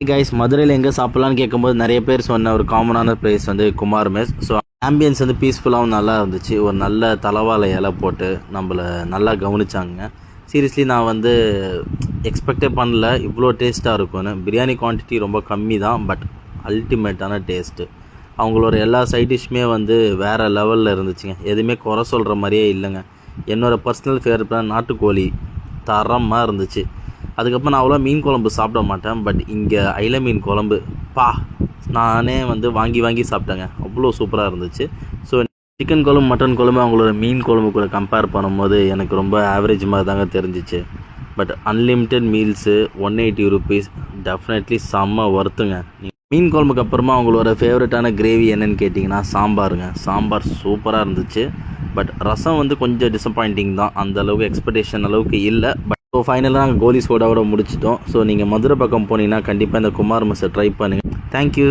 Guys, மதுரையில் எங்கே சாப்பிட்லான்னு கேட்கும்போது நிறைய பேர் சொன்ன ஒரு காமனான பிளேஸ் வந்து குமார் மெஸ். ஸோ ஆம்பியன்ஸ் வந்து பீஸ்ஃபுல்லாகவும் நல்லா இருந்துச்சு. ஒரு நல்ல தலவாழை இலை போட்டு நம்மளை நல்லா கவனிச்சாங்க. சீரியஸ்லி நான் வந்து எக்ஸ்பெக்டே பண்ணல இவ்வளோ டேஸ்ட்டாக இருக்கும்னு. பிரியாணி குவான்டிட்டி ரொம்ப கம்மி தான், பட் அல்டிமேட்டான டேஸ்ட்டு. அவங்களோட எல்லா சைட் டிஷ்ஷுமே வந்து வேறு லெவலில் இருந்துச்சுங்க. எதுவுமே குறை சொல்கிற மாதிரியே இல்லைங்க. என்னோடய பர்சனல் ஃபேவரட்டான நாட்டுக்கோழி தரமாக இருந்துச்சு. அதுக்கப்புறம் நான் அவ்வளோ மீன் குழம்பு சாப்பிட மாட்டேன், பட் இங்கே அயில மீன் குழம்பு நானே வந்து வாங்கி வாங்கி சாப்பிட்டேங்க. அவ்வளோ சூப்பராக இருந்துச்சு. ஸோ சிக்கன் குழம்பு மட்டன் குழம்பு அவங்களோட மீன் குழம்பு கூட கம்பேர் பண்ணும்போது எனக்கு ரொம்ப ஆவரேஜ் மாதிரி தாங்க தெரிஞ்சிச்சு. But unlimited meals 180 rupees definitely செம்ம ஒர்த்துங்க. மீன் குழம்புக்கு அப்புறமா அவங்களோட ஃபேவரட்டான கிரேவி என்னன்னு கேட்டிங்கன்னா சாம்பாருங்க. சாம்பார் சூப்பராக இருந்துச்சு. பட் ரசம் வந்து கொஞ்சம் டிசப்பாயிண்டிங் தான். அந்த அளவுக்கு எக்ஸ்பெக்டேஷன் அளவுக்கு இல்லை. பட் ஸோ ஃபைனலாக நாங்கள் கோலி சோடாவோட முடிச்சிட்டோம். ஸோ நீங்கள் மதுரை பக்கம் போனீங்கன்னா கண்டிப்பாக இந்த குமார் மெஸ்ஸை ட்ரை பண்ணுங்கள். தேங்க்யூ.